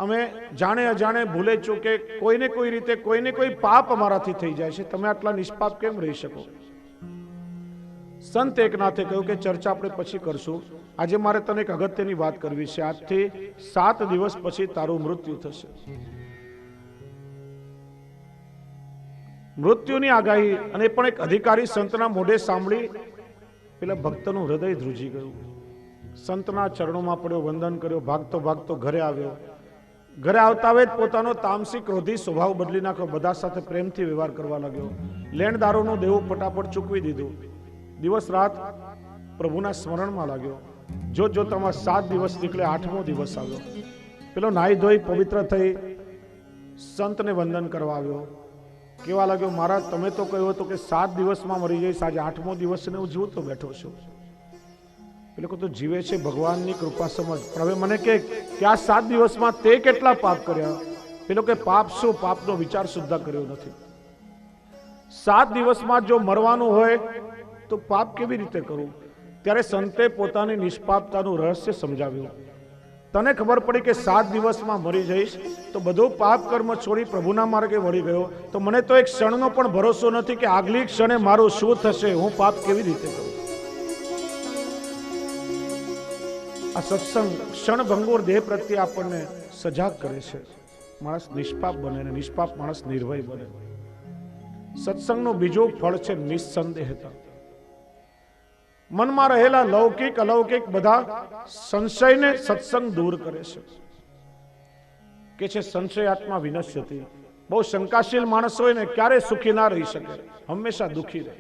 અમે જાણે અજાણે ભૂલે ચૂકે કોઈને કોઈ રીતે કોઈને કોઈ પાપ અમારાથી થઈ જાય છે, તમે આટલા નિષ્પાપ કેમ રહી શકો? સંત એકનાથે કહ્યું કે ચર્ચા આપણે પછી કરશું, આજે મારે તને એક અગત્યની વાત કરવી છે. આજથી 7 દિવસ પછી તારું મૃત્યુ થશે. મૃત્યુની આગાહી અને પણ એક અધિકારી સંતના મોઢે સાંભળી પેલા ભક્તનું હૃદય ધ્રુજી ગયું. સંતના ચરણોમાં પડ્યો, વંદન કર્યો, ભાગતો ભાગતો ઘરે આવ્યો. ઘરે આવતા જ પોતાનો તામસી ક્રોધી સ્વભાવ બદલી નાખ્યો, બધા સાથે પ્રેમથી વ્યવહાર કરવા લાગ્યો. લેણ દારૂનું દેવું ફટાફટ ચૂકવી દીધું. દિવસ રાત પ્રભુના સ્મરણમાં લાગ્યો. જોત જોતામાં 7 દિવસ નીકળે, 8મો દિવસ આવ્યો. પેલો નાહી ધોઈ પવિત્ર થઈ સંતને વંદન કરવા આવ્યો. કેવા લાગ્યો, મહારાજ તમે તો કહ્યું હતું કે 7 દિવસમાં મરી જઈશ, આજે 8મો દિવસ ને હું જીવતો બેઠો છું. પેલો તો જીવે છે ભગવાનની કૃપા સમજ, પણ હવે મને કે આ 7 દિવસમાં તે કેટલા પાપ કર્યા? પેલો કે પાપ શું, પાપનો વિચાર સુદ્ધા કર્યો નથી. 7 દિવસમાં જો મરવાનું હોય તો પાપ કેવી રીતે કરવું? ત્યારે સંતે પોતાની નિષ્પાપતાનું રહસ્ય સમજાવ્યું. તને ખબર પડી કે 7 દિવસમાં મરી જઈશ તો બધું પાપ કર્મ છોડી પ્રભુના માર્ગે વળી ગયો, તો મને તો એક ક્ષણનો પણ ભરોસો નથી કે આગલી ક્ષણે મારું શું થશે, હું પાપ કેવી રીતે કરું? આ સત્સંગ ક્ષણભંગુર દેહ પ્રત્યે આપણને સજાગ કરે છે. માણસ નિષ્પાપ બને અને નિષ્પાપ માણસ નિર્ભય બને. સત્સંગનું બીજું ફળ છે નિસ્સંદેહતા. મનમાં રહેલા લૌકિક અલૌકિક બધા સંશયને સત્સંગ દૂર કરે છે. કે છે સંશયાત્મા વિનશ્યતિ. બહુ શંકાશીલ માણસ હોય ને ક્યારે સુખી ના રહી શકે, હંમેશા દુખી રહે.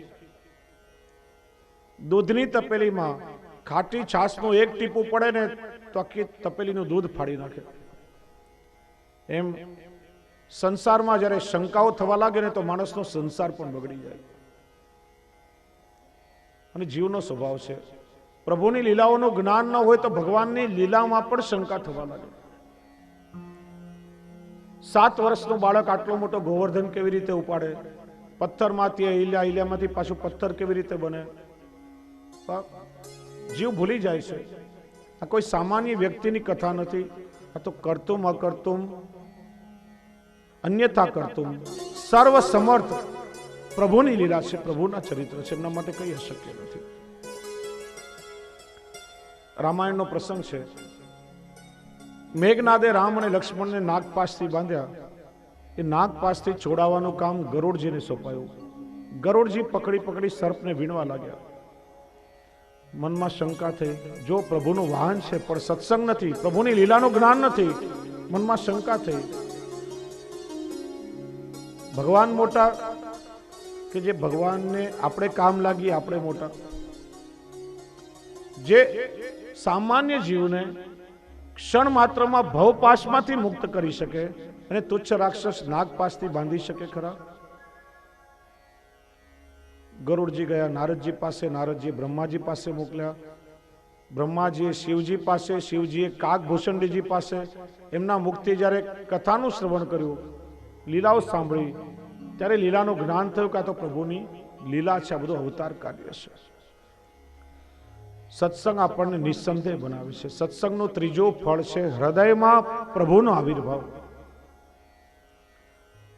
દૂધની તપેલીમાં ખાટી છાશનું એક ટીપું પડે ને તો આખી તપેલીનું દૂધ ફાડી નાખે. એમ સંસારમાં જ્યારે શંકાઓ થવા લાગે ને તો માણસનો સંસાર પણ બગડી જાય. અને જીવનો સ્વભાવ છે, પ્રભુની લીલાઓનું જ્ઞાન ન હોય તો ભગવાનની લીલામાં પણ શંકા થવા લાગે. 7 વર્ષનું બાળક આટલો મોટો ગોવર્ધન કેવી રીતે ઉપાડે? પથ્થરમાંથી ઈલ્યામાંથી પાછું પથ્થર કેવી રીતે બને? જીવ ભૂલી જાય છે. આ કોઈ સામાન્ય વ્યક્તિની કથા નથી, આ તો કરતુમ અકર્તુમ અન્યથા કરતુમ સર્વ સમર્થ પ્રભુની લીલા છે, પ્રભુના ચરિત્ર છે, એમના માટે કઈ અશક્ય નથી. રામાયણનો પ્રસંગ છે. મેઘનાદે રામ અને લક્ષ્મણને નાગપાશથી બાંધ્યા. એ નાગપાશથી છોડાવવાનું કામ ગરુડજીને સોંપાયું. ગરુડજી પકડી પકડી સર્પને વીણવા લાગ્યા. મનમાં શંકા થઈ, જો પ્રભુનું વાહન છે પણ સત્સંગ નથી, પ્રભુની લીલાનું જ્ઞાન નથી. મનમાં શંકા થઈ, ભગવાન મોટા કે જે ભગવાનને આપણે કામ લાગીએ આપણે મોટા? જે સામાન્ય જીવને ક્ષણ માત્રમાં ભવપાશમાંથી મુક્ત કરી શકે અને તુચ્છ રાક્ષસ નાગપાશથી બાંધી શકે ખરા? ગરુડજી ગયા નારદજી પાસે, નારદજી બ્રહ્માજી પાસે મોકલ્યા. બ્રહ્માજીએ શિવજી પાસે, શિવજીએ કાગભૂષણજીજી પાસે. એમના મુખથી જ્યારે કથાનું શ્રવણ કર્યું, લીલાઓ સાંભળી, ત્યારે લીલાનું જ્ઞાન થયું કે આ તો પ્રભુની લીલા છે, આ બધું અવતાર કાર્ય છે. સત્સંગ આપણને નિસ્સંદેહ બનાવે છે. સત્સંગનું ત્રીજું ફળ છે હૃદયમાં પ્રભુનો આવિર્ભાવ.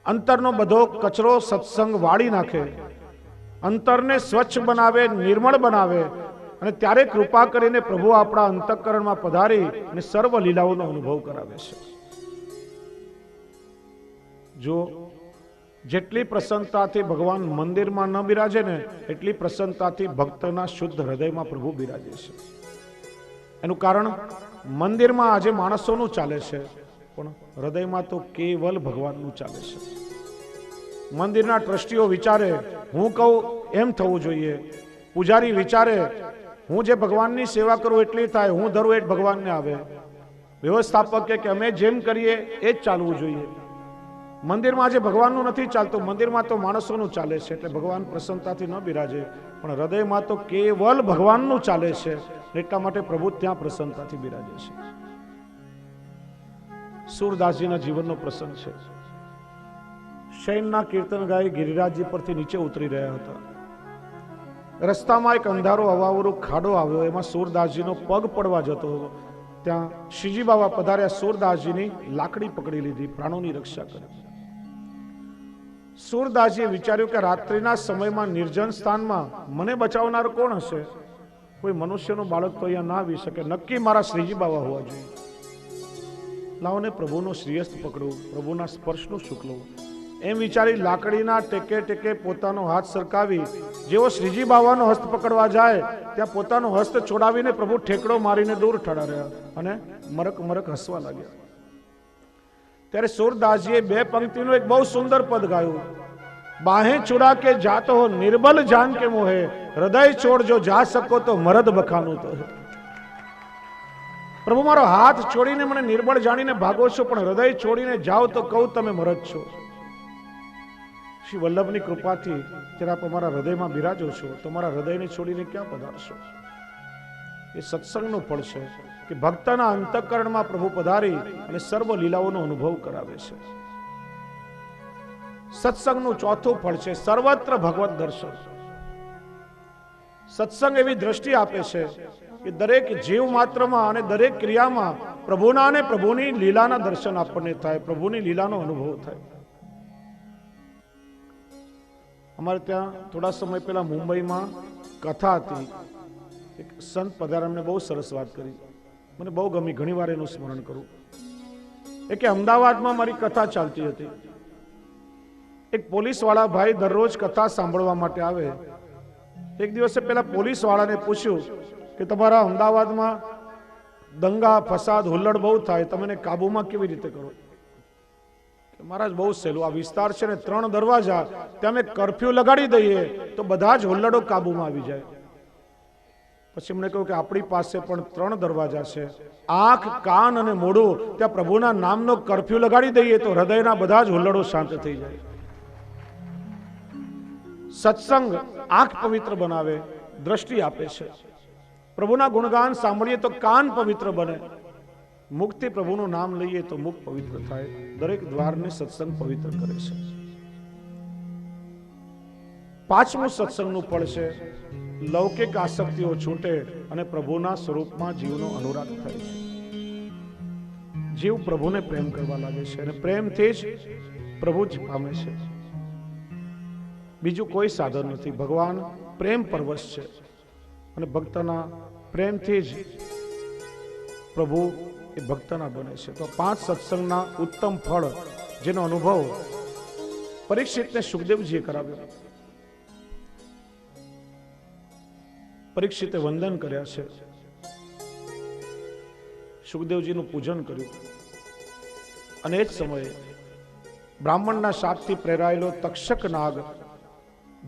અંતરનો બધો કચરો સત્સંગ વાળી નાખે, અંતરને સ્વચ્છ બનાવે, નિર્મળ બનાવે, અને ત્યારે કૃપા કરીને પ્રભુ આપણા અંતઃકરણમાં પધારી અને સર્વ લીલાઓનો અનુભવ કરાવે છે. જો જેટલી પ્રસન્નતાથી ભગવાન મંદિરમાં ન બિરાજે ને એટલી પ્રસન્નતાથી ભક્તના શુદ્ધ હૃદયમાં પ્રભુ બિરાજે છે. એનું કારણ મંદિરમાં આજે માણસોનું ચાલે છે, પણ હૃદયમાં તો કેવલ ભગવાનનું ચાલે છે. મંદિરના ટ્રસ્ટીઓ વિચારે હું કહું એમ થવું જોઈએ, પૂજારી વિચારે હું જે ભગવાનની સેવા કરું એટલી થાય, હું ધરું એ જ ભગવાનને આવે, વ્યવસ્થાપક કે અમે જેમ કરીએ એ જ ચાલવું જોઈએ. મંદિરમાં આજે ભગવાનનું નથી ચાલતું, મંદિરમાં તો માણસોનું ચાલે છે, એટલે ભગવાન પ્રસન્નતાથી ન બિરાજે, પણ હૃદયમાં તો કેવલ ભગવાનનું ચાલે છે, એટલા માટે પ્રભુ ત્યાં પ્રસન્નતાથી બિરાજે છે. સુરદાસજીના જીવનનો પ્રસંગ છે. શયનના કીર્તન ગાય ગિરિરાજજી પરથી નીચે ઉતરી રહ્યા હતા. રસ્તામાં એક અંધારો અવાવરો ખાડો આવ્યો, એમાં સુરદાસજીનો પગ પડવા જતો હતો. ત્યાં શ્રીજી બાવા પધાર્યા. સૂરદાસજીની લાકડી પકડી લીધી, પ્રાણોની રક્ષા કરી. સૂરદાસજીએ વિચાર્યું કે રાત્રિના સમયમાં નિર્જન સ્થાનમાં મને બચાવનાર કોણ હશે? કોઈ મનુષ્યનું બાળક તો અહીંયા ના આવી શકે, નક્કી મારા શ્રીજી બાવા હોવા જોઈએ. લાવને પ્રભુનો શ્રીયસ્ત પકડવું, પ્રભુના સ્પર્શનું સુખ લઉં. એમ વિચારી લાકડીના ટેકે ટેકે પોતાનો હાથ સરકાવી, જેવો શ્રીજી બાવાનો હસ્ત પકડવા જાય ત્યાં પોતાનો હસ્ત છોડાવીને પ્રભુ ઠેકડો મારીને દૂર ઠડા રહ્યા અને મરક મરક હસવા લાગ્યા. ત્યારે સૂરદાસજીએ બે પંક્તિનું એક બહુ સુંદર પદ ગાયું. બાહે છુડા કે જાતો હો નિર્બલ જાન કે મોહે, હૃદય છોડ જો જા સકો તો મરદ બખાનું તો. પ્રભુ મારો હાથ છોડીને મને નિર્બળ જાણીને ભાગો છો, પણ હૃદય છોડીને જાઓ તો કહું તમે મરદ છો. શ્રી વલ્લભની કૃપાથી જ્યારે આપ અમારા હૃદયમાં બિરાજો છો તો મારા હૃદયને છોડીને ક્યાં પધારશો? એ સત્સંગનું ફળ છે કે ભક્તના અંતઃકરણમાં પ્રભુ પધારી અને સર્વ લીલાઓનો અનુભવ કરાવે છે. સત્સંગનું ચોથું ફળ છે સર્વત્ર ભગવત દર્શન. સત્સંગ એવી દ્રષ્ટિ આપે છે કે દરેક જીવ માત્રમાં અને દરેક ક્રિયામાં પ્રભુના અને પ્રભુની લીલાના દર્શન આપણને થાય, પ્રભુની લીલાનો અનુભવ થાય. અમારે ત્યાં થોડા સમય પહેલા મુંબઈમાં કથા હતી. એક સંત પધારા, એમને બહુ સરસ વાત કરી, મને બહુ ગમી, ઘણી વાર એનું સ્મરણ કરું. એ કે અમદાવાદમાં મારી કથા ચાલતી હતી. એક પોલીસ વાળા ભાઈ દરરોજ કથા સાંભળવા માટે આવે. એક દિવસે પેલા પોલીસ વાળાને પૂછ્યું કે તમારા અમદાવાદમાં દંગા ફસાદ હુલ્લડ બહુ થાય, તમે એને કાબુમાં કેવી રીતે કરો? મહારાજ બહુ સહેલું, આ વિસ્તાર છે ને 3 દરવાજા, ત્યાં અમે કર્ફ્યુ લગાડી દઈએ તો બધા જ હુલ્લડો કાબુમાં આવી જાય. પછી એમણે કહ્યું કે આપણી પાસે પણ 3 દરવાજા છે, આંખ, કાન અને મોઢું, ત્યાં પ્રભુના નામનો કર્ફ્યુ લગાડી દઈએ તો હૃદયના બધા જ હુલ્લડો શાંત થઈ જાય. સત્સંગ આંખ પવિત્ર બનાવે, દ્રષ્ટિ આપે છે. પ્રભુના ગુણગાન સાંભળીએ તો કાન પવિત્ર બને. મુખથી પ્રભુનું નામ લઈએ તો મુખ પવિત્ર થાય. દરેક દ્વારને સત્સંગ પવિત્ર કરે છે. 5મું સત્સંગનું ફળ છે લૌકિક આસક્તિઓ છૂટે અને પ્રભુના સ્વરૂપમાં જીવનો અનુરાગ થાય છે. જીવ પ્રભુને પ્રેમ કરવા લાગે છે અને પ્રેમથી જ પ્રભુ જ પામે છે. બીજું કોઈ સાધન નથી. ભગવાન પ્રેમ પરવશ છે અને ભક્તના પ્રેમથી જ પ્રભુ એ ભક્તના બને છે. તો 5 સત્સંગના ઉત્તમ ફળ જેનો અનુભવ પરીક્ષિતને સુખદેવજીએ કરાવ્યો. પરીક્ષિતે વંદન કર્યા છે, સુખદેવજીનું પૂજન કર્યું અને એ જ સમયે બ્રાહ્મણના શાપથી પ્રેરાયેલો તક્ષક નાગ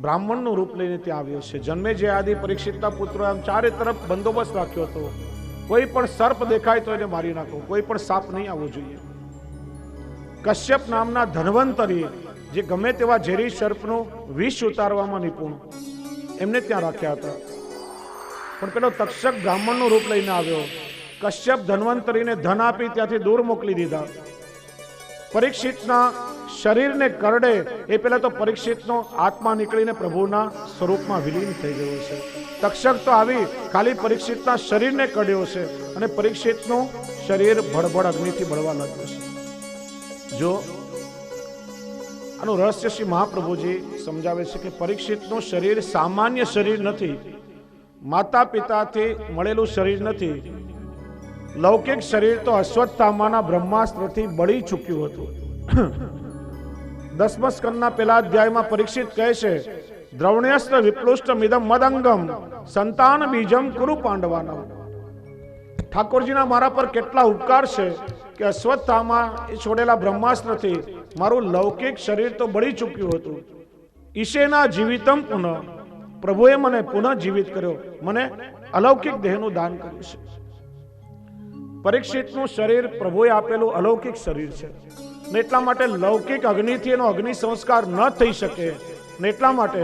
બ્રાહ્મણનું રૂપ લઈને ત્યાં આવ્યો છે. જન્મે જે આદિ પરીક્ષિતના પુત્રો આમ ચારે તરફ બંદોબસ્ત રાખ્યો હતો. કોઈ પણ સર્પ દેખાય તો એને મારી નાખો, કોઈ પણ સાપ નહીં આવવો જોઈએ. કશ્યપ નામના ધન્વંતરી, જે ગમે તેવા ઝેરી સર્પનું વિષ ઉતારવામાં નિપુણ, એમને ત્યાં રાખ્યા હતા. પણ પેલો તક્ષક બ્રાહ્મણનું રૂપ લઈને આવ્યો. કશ્યપ ધન્વંતરીને ધન આપી ત્યાંથી દૂર મોકલી દીધા. પરીક્ષિતના શરીરને કરડે એ પહેલા તો પરીક્ષિતનો આત્મા નીકળીને પ્રભુના સ્વરૂપમાં વિલીન થઈ ગયો છે. તક્ષક તો આવી ખાલી પરીક્ષિતના શરીરને કડ્યો છે અને પરીક્ષિતનું શરીર ભડભડ અગ્નિથી બળવા લાગ્યું છે. જો આનું રહસ્ય શ્રી મહાપ્રભુજી સમજાવે છે કે પરીક્ષિતનું શરીર સામાન્ય શરીર નથી, માતા પિતાથી મળેલું શરીર નથી. લૌકિક શરીર તો અશ્વત્થામાના બ્રહ્માસ્ત્રથી બળી ચૂક્યું હતું. 10મા સ્કંદના પહેલા અધ્યાયમાં પરીક્ષિત કહે છે, દ્રવણ્યસ્ત્ર વિપ્લુષ્ટ મિદમ મદંગમ સંતાન બીજમ કુરુ પાંડવાના. ઠાકોરજીના મારા પર કેટલા ઉપકાર છે કે અશ્વત્થામા છોડેલા બ્રહ્માસ્ત્રથી મારું લૌકિક શરીર તો બળી ચૂક્યું હતું. ઈશેના જીવિતમ પુનઃ, પ્રભુએ મને પુનઃ જીવિત કર્યો, મને અલૌકિક દેહનું દાન કર્યું છે. પરીક્ષિતનું શરીર પ્રભુએ આપેલું અલૌકિક શરીર છે ને એટલા માટે લૌકિક અગ્નિથી એનો અગ્નિ સંસ્કાર ન થઈ શકે ને એટલા માટે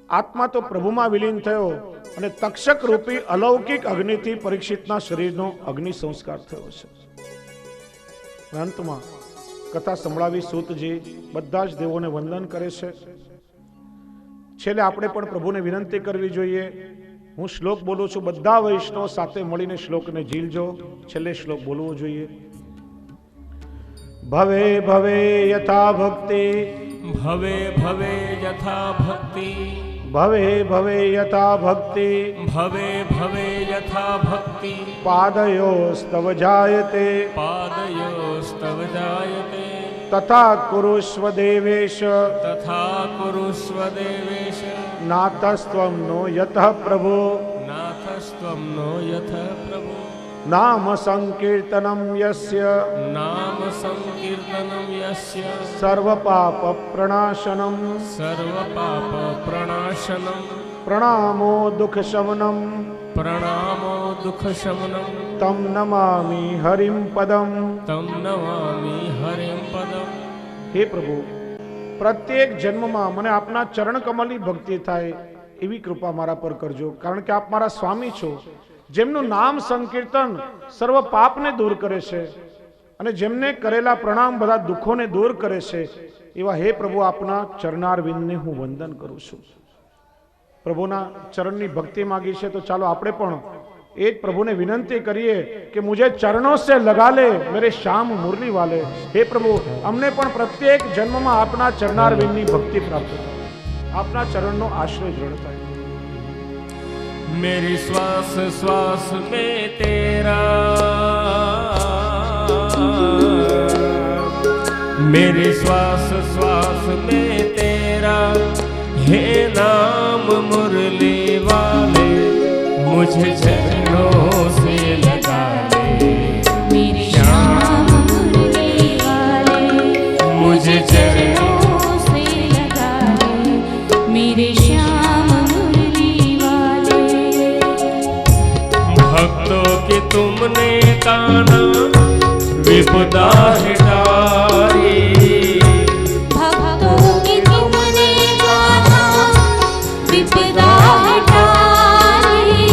આત્મા તો પ્રભુમાં વિલીન થયો અને તક્ષક રૂપી અલૌકિક અગ્નિથી પરીક્ષિતના શરીરનો અગ્નિ સંસ્કાર થયો છે. અંતમાં કથા સંભળાવી સૂતજી બધા જ દેવોને વંદન કરે છે. છેલ્લે આપણે પણ પ્રભુને વિનંતી કરવી જોઈએ હું શ્લોક બોલું છું, બધા વૈષ્ણવ સાથે મળીને શ્લોકને ઝીલજો. છેલ્લે શ્લોક બોલવો જોઈએ. ભવે ભવે યથા ભક્તિ, ભવે ભવે યથા ભક્તિ, ભવે ભવે યથા ભક્તિ, ભવે ભવે યથા ભક્તિ, પાદયોસ્તવ જાયતે, પાદયોસ્તવ જાયતે, તથા કુરુષ્વ દેવેશ, તથા કુરુષ્વ દેવેશ, નાથસ્ત્વમ નો યતઃ પ્રભો, નાથસ્ત્વમ નો યથ પ્રભુ, નામ સંકીર્તનમ યસ્ય, નામ સંકીર્તનમ યસ્ય, સર્વ પાપ પ્રણાશનમ, સર્વ પાપ પ્રણાશનમ, પ્રણામો દુઃખ શમનમ, પ્રણામો દુઃખ શમનમ, તમ નમામિ હરિમ પદમ. તમ નમામિ હરિમ પદમ. હે પ્રભુ, પ્રત્યેક જન્મમાં મને આપના ચરણ કમલની ભક્તિ થાય એવી કૃપા મારા પર કરજો, કારણ કે આપ મારા સ્વામી છો, જેમનું નામ સંકીર્તન સર્વ પાપને દૂર કરે છે અને જેમને કરેલા પ્રણામ બધા દુઃખોને દૂર કરે છે. એવા હે પ્રભુ, આપના ચરણારવિંદને હું વંદન કરું છું. પ્રભુના ચરણની ભક્તિ માગી છે, તો ચાલો આપણે પણ એ જ પ્રભુને વિનંતી કરીએ કે મુझे ચરણોं से लगा ले मेरे श्याम मुरली वाले. હે પ્રભુ, અમને પણ પ્રત્યેક જન્મમાં આપના ચરણારવિંદની ભક્તિ પ્રાપ્ત થાય, આપના ચરણનો આશ્રય દ્રઢ થાય. मेरी श्वास श्वास में तेरा, मेरी श्वास श्वास में तेरा, हे नाम मुरली वाले, मुझे चरणों से लगा ले मेरे श्याम मुरली वाले, मुझे चरणों से लगा ले मेरे श्याम मुरली वाले. भक्तों की तुमने काना विपदा हटाई, भक्तों की तुमने गाना विपदा हटाई,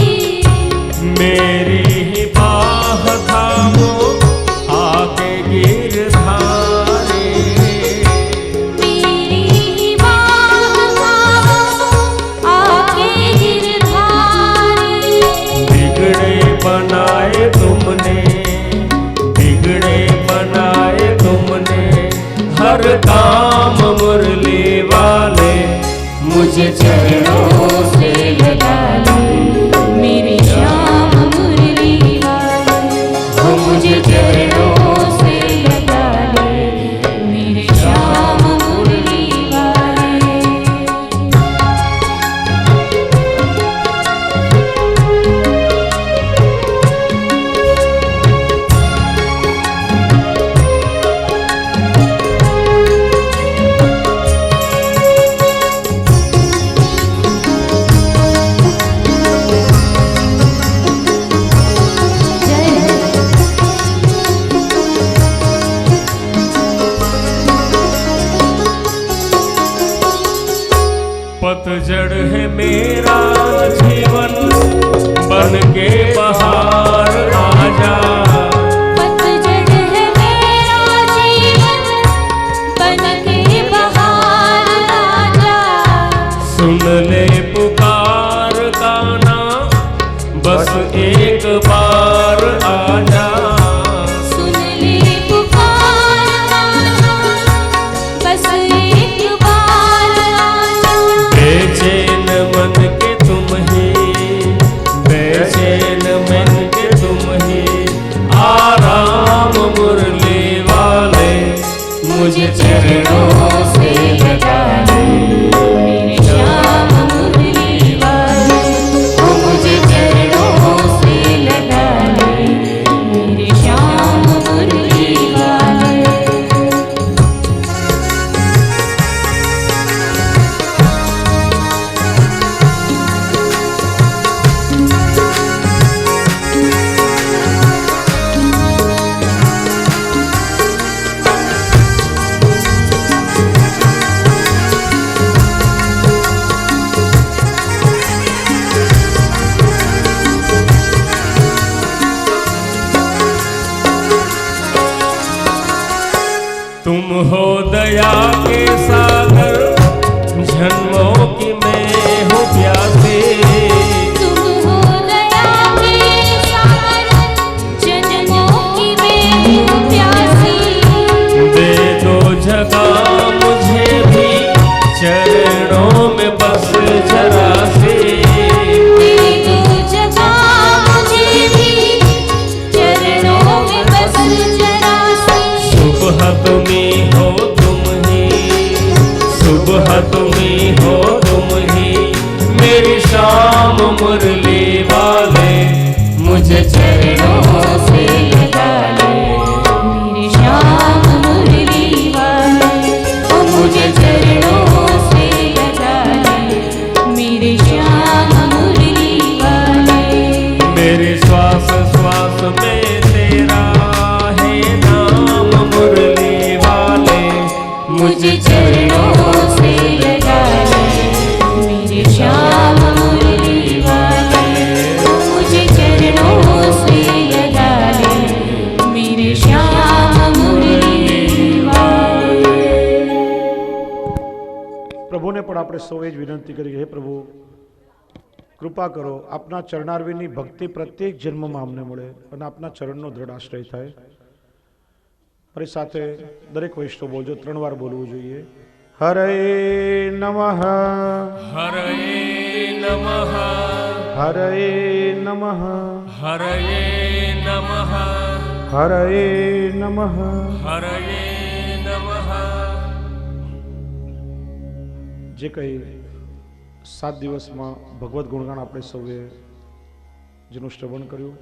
मेरी ही बाह थामो आके गिरधारे, मेरी बाह थामो आके गिरधारे. बिगड़े बनाए तुमने, बिगड़े बनाए तुमने, हर काम मुरली वाले, मुझे चरणों से लगा ले मेरे श्याम मुरली वाले, मुझे चरणों से लगा ले मेरे श्याम मुरली वाले. पतझड़ है मेरा जीवन, बन के बहार आजा, पतझड़ है मेरा जीवन, बन के बहार आजा. सुन ले पुकार का ना, बस एक बार आजा, सुन ले पुकार आजा, बस एक बार आजा. बेचैन मन के तुम ही, बेचैन मन के तुम ही, आराम मुरली वाले, मुझे चरणों से लगा ले मेरे श्याम मुरली वाले, मुझे चरणों से लगा ले मेरे श्याम मुरली वाले. तुम हो दया के सागर, जन्मों की मैं हूँ प्यासे, तुम तुम्ही हो तुम ही, सुबह तुम्ही हो तुम ही, मेरी शाम मुरली वाले, मुझे चरणों से लगा ले मेरे श्याम मुरली वाले, ओ मुझे चरणों से लगा ले मेरे श्याम मुरली वाले। मेरे श्वास श्वास में तेरा है नाम मुरली वाले, मुझे चरणों से लगा ले मेरे श्याम मुरली वाले, मुझे चरणों से लगा ले मेरे श्याम मुरली वाले। પ્રભુને પણ આપણે સૌએ જ વિનંતી કરી, હે પ્રભુ કૃપા કરો, આપના ચરણારવિંદની ભક્તિ પ્રત્યેક જન્મમાં અમને મળે અને આપના ચરણનો દ્રઢ આશ્રય થાય. મારી સાથે દરેક વૈષ્ણવ બોલજો, 3 વાર બોલવું જોઈએ. હરે નમઃ, હરએ નમઃ, હરે નમઃ, હરએ નમઃ, હરે નમઃ. હરએ નમઃ. જે કંઈ 7 દિવસમાં ભગવદ્ ગુણગાન આપણે સૌએ જેનું શ્રવણ કર્યું,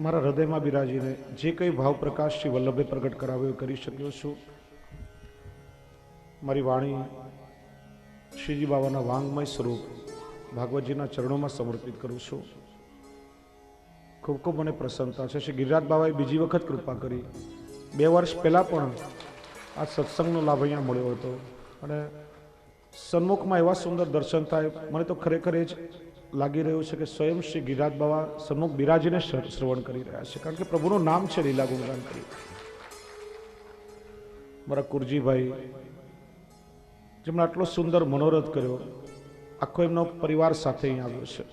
મારા હૃદયમાં બિરાજીને જે કંઈ ભાવ પ્રકાશથી વલ્લભે પ્રગટ કરાવ્યો કરી શક્યો છું. મારી વાણી શ્રીજી બાબાના વાંગમય સ્વરૂપ ભાગવતજીના ચરણોમાં સમર્પિત કરું છું. ખૂબ ખૂબ મને પ્રસન્નતા છે. શ્રી ગિરિરાજ બાબાએ બીજી વખત કૃપા કરી. 2 વર્ષ પહેલાં પણ આ સત્સંગનો લાભ અહીંયા મળ્યો હતો અને સન્મુખમાં એવા સુંદર દર્શન થાય, મને તો ખરેખર એ જ લાગી રહ્યું છે કે સ્વયં શ્રી ગિરિરાજ બાબા સન્મુખ બિરાજીને શ્રવણ કરી રહ્યા છે, કારણ કે પ્રભુનું નામ છે લીલા ગુણગાન કરી. મારા કુરજીભાઈ જેમણે આટલો સુંદર મનોરથ કર્યો, આખો એમનો પરિવાર સાથે અહીં આવ્યો છે.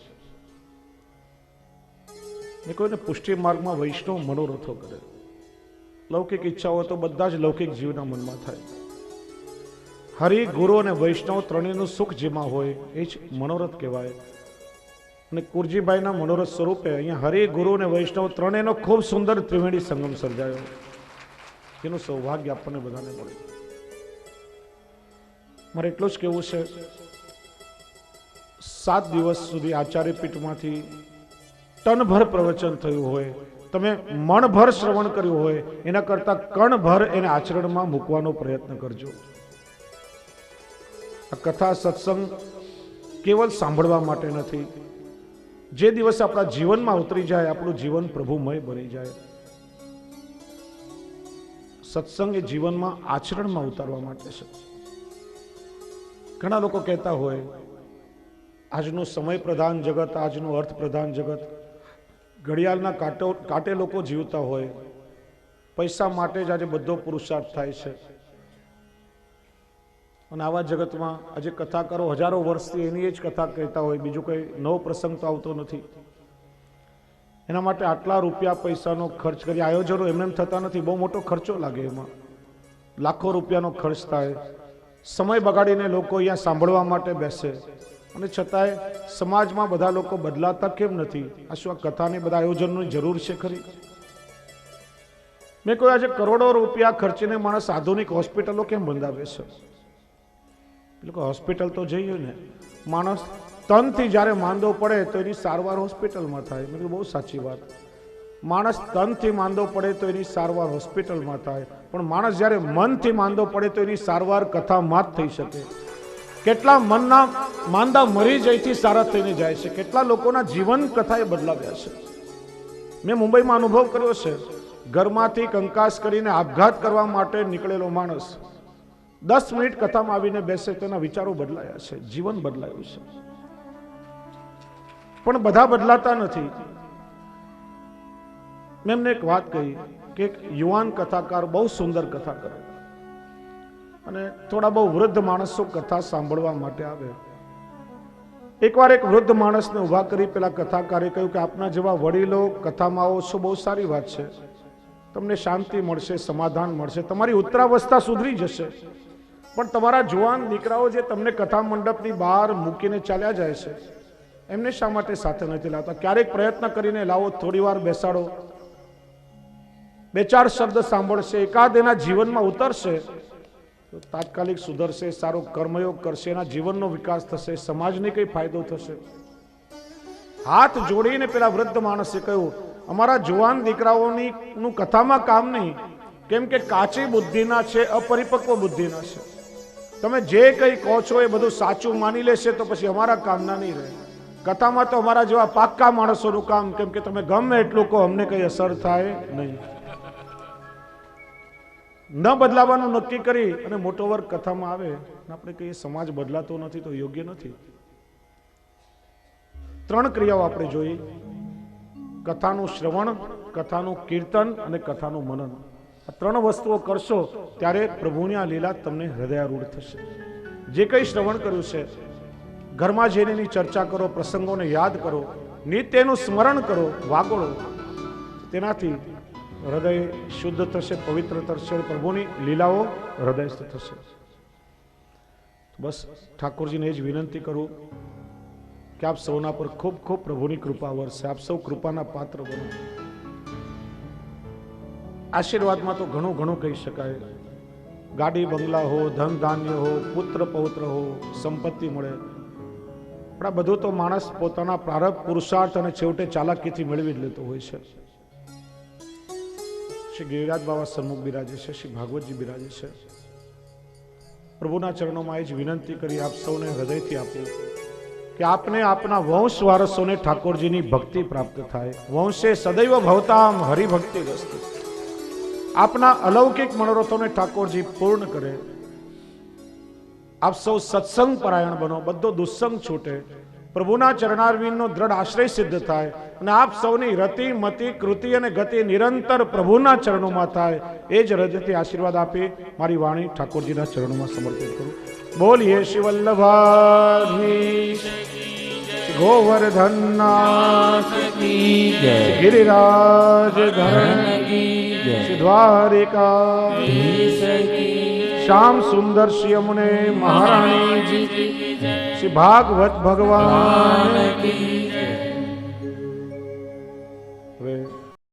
ને કોઈને પુષ્ટિ માર્ગમાં વૈષ્ણવ મનોરથો કરે. લૌકિક ઈચ્છાઓ તો બધા જ લૌકિક જીવના મનમાં થાય. હરિ, ગુરુ અને વૈષ્ણવ ત્રણેયનું સુખ જેમાં હોય એ જ મનોરથ કહેવાય. અને કુરજીભાઈના મનોરથ સ્વરૂપે અહીંયા હરિ, ગુરુ અને વૈષ્ણવ ત્રણેયનો ખૂબ સુંદર ત્રિવેણી સંગમ સર્જાયો. એનું સૌભાગ્ય આપણને બધાને મળે. મારે એટલું જ કહેવું છે, 7 દિવસ સુધી આચાર્ય પીઠમાંથી ટનભર પ્રવચન થયું હોય, તમે મણભર શ્રવણ કર્યું હોય, એના કરતા કણભર એને આચરણમાં મૂકવાનો પ્રયત્ન કરજો. આ કથા સત્સંગ કેવલ સાંભળવા માટે નથી. જે દિવસ આપણા જીવનમાં ઉતરી જાય, આપણું જીવન પ્રભુમય બની જાય. સત્સંગ એ જીવનમાં આચરણમાં ઉતારવા માટે છે. ઘણા લોકો કહેતા હોય આજનું સમય પ્રધાન જગત, આજનું અર્થ પ્રધાન જગત, ઘડિયાળના કાંટે લોકો જીવતા હોય, પૈસા માટે જ આજે બધો પુરુષાર્થ થાય છે. અને આવા જગતમાં આજે કથાકારો હજારો વર્ષથી એની જ કથા કહેતા હોય, બીજું કંઈ નવો પ્રસંગ તો આવતો નથી. એના માટે આટલા રૂપિયા પૈસાનો ખર્ચ કરી, આયોજનો એમને થતા નથી, બહુ મોટો ખર્ચો લાગે, એમાં લાખો રૂપિયાનો ખર્ચ થાય. સમય બગાડીને લોકો અહીંયા સાંભળવા માટે બેસે અને છતાંય સમાજમાં બધા લોકો બદલાતા કેમ નથી? આ શું આ કથાને બધા આયોજનની જરૂર છે ખરી? મેં કોઈ આજે કરોડો રૂપિયા ખર્ચીને માણસ આધુનિક હોસ્પિટલો કેમ બંધાવે છે? લોકો હોસ્પિટલ તો જઈએ ને, માણસ તનથી જ્યારે માંદો પડે તો એની સારવાર હોસ્પિટલમાં થાય. મેં કીધું બહુ સાચી વાત. માણસ તનથી માંદો પડે તો એની સારવાર હોસ્પિટલમાં થાય, પણ માણસ જ્યારે મનથી માંદો પડે તો એની સારવાર કથામાં જ થઈ શકે. કેટલા મનના માંદા મરી જઈથી સારા થઈને જાય છે. કેટલા લોકોના જીવન કથાએ બદલાવ્યા છે. મેં મુંબઈમાં અનુભવ કર્યો છે. ઘરમાંથી કંકાસ કરીને આપઘાત કરવા માટે નીકળેલો માણસ 10 મિનિટ કથામાં આવીને બેસે, તેના વિચારો બદલાયા છે, જીવન બદલાયું છે. પણ બધા બદલાતા નથી. મેં એમને એક વાત કહી કે એક યુવાન કથાકાર બહુ સુંદર કથા કરે અને થોડા બહુ વૃદ્ધ માણસો કથા સાંભળવા માટે આવે. એકવાર એક વૃદ્ધ માણસને ઊભા કરી પેલા કથાકારે કહ્યું કે આપના જેવા વડીલો કથામાં આવો છો, બહુ સારી વાત છે, તમને શાંતિ મળશે, સમાધાન મળશે, તમારી ઉત્તરાવસ્થા સુધરી જશે. પણ તમારા જુવાન દીકરાઓ જે તમને કથા મંડપની બહાર મૂકીને ચાલ્યા જાય છે, એમને શા માટે સાથે નથી લાવતા? ક્યારેક પ્રયત્ન કરીને લાવો, થોડી વાર બેસાડો, બે ચાર શબ્દ સાંભળશે, એકાદ એના જીવનમાં ઉતરશે તો તાત્કાલિક સુધરશે, સારો કર્મયોગ કરશે, એના જીવનનો વિકાસ થશે, સમાજને કઈ ફાયદો થશે. હાથ જોડીને પેલા વૃદ્ધ માણસે કહ્યું, અમારા જુવાન દીકરાઓની નું કથામાં કામ નહીં, કેમ કે કાચી બુદ્ધિના છે, અપરિપક્વ બુદ્ધિના છે. તમે જે કંઈ કહો છો એ બધું સાચું માની લેશે તો પછી અમારા કામના નહીં રહે. કથામાં તો અમારા જેવા પાક્કા માણસોનું કામ, કેમ કે તમે ગમે એટલું કહો અમને કઈ અસર થાય નહીં. ન બદલાવાનું નક્કી કરી અને મોટો વર્ગ કથામાં આવે, આપણે કહીએ સમાજ બદલાતો નથી તો યોગ્ય નથી. ત્રણ ક્રિયાઓ આપણે જોઈ: કથાનું શ્રવણ, કથાનું કીર્તન અને કથાનું મનન. આ ત્રણ વસ્તુઓ કરશો ત્યારે પ્રભુની આ લીલા તમને હૃદયારૂઢ થશે. જે કંઈ શ્રવણ કર્યું છે, ઘરમાં જઈને એની ચર્ચા કરો, પ્રસંગોને યાદ કરો, નિત્યનું સ્મરણ કરો, વાગોળો. તેનાથી હૃદય શુદ્ધ થશે, પવિત્ર થશે, પ્રભુની લીલાઓ હૃદયસ્થ થશે. બસ ઠાકોરજીને એ જ વિનંતી કરું કે આપ સૌના પર ખૂબ ખૂબ પ્રભુની કૃપા વરસે, આપ સૌ કૃપાના પાત્ર બનો. આશીર્વાદમાં તો ઘણું ઘણું કહી શકાય. ગાડી બંગલા હો, ધન ધાન્ય હો, પુત્ર પૌત્ર હો, સંપત્તિ મળે, પણ આ બધું તો માણસ પોતાના પ્રારબ્ધ પુરુષાર્થ અને છેવટે ચાલાકીથી મેળવી જ લેતો હોય છે. શ્રી ગિરિરાજ બાબા સન્મુખ બિરાજે છે, શ્રી ભાગવતજી બિરાજે છે. પ્રભુના ચરણોમાં એ જ વિનંતી કરી આપ સૌને હૃદયથી આપું કે આપને આપના વંશ વારસોને ઠાકોરજીની ભક્તિ પ્રાપ્ત થાય. વંશે સદૈવ ભવતામ હરિભક્તિ રસ્તે. આપના અલૌકિક મનોરથોને ઠાકોરજી પૂર્ણ કરે. આપ સૌ સત્સંગ પરાયણ બનો, બધો દુસ્સંગ છૂટે, પ્રભુના ચરણારવિંદનો દ્રઢ આશ્રય સિદ્ધ થાય અને આપ સૌની રતિ મતિ કૃતિ અને ગતિ નિરંતર પ્રભુના ચરણોમાં થાય. એ જ હૃદયથી આશીર્વાદ આપી મારી વાણી ઠાકોરજીના ચરણોમાં સમર્પિત કરું. બોલીએ શ્રી વલ્લભાધીશ, ગોવર્ધનનાથ કી જય, ગિરિરાજ ધરણ કી જય, શ્રી દ્વારિકાધીશ કી, શ્યામ સુંદર શ્રી યમુને મહારાણી જી, શ્રી ભાગવત ભગવાન કી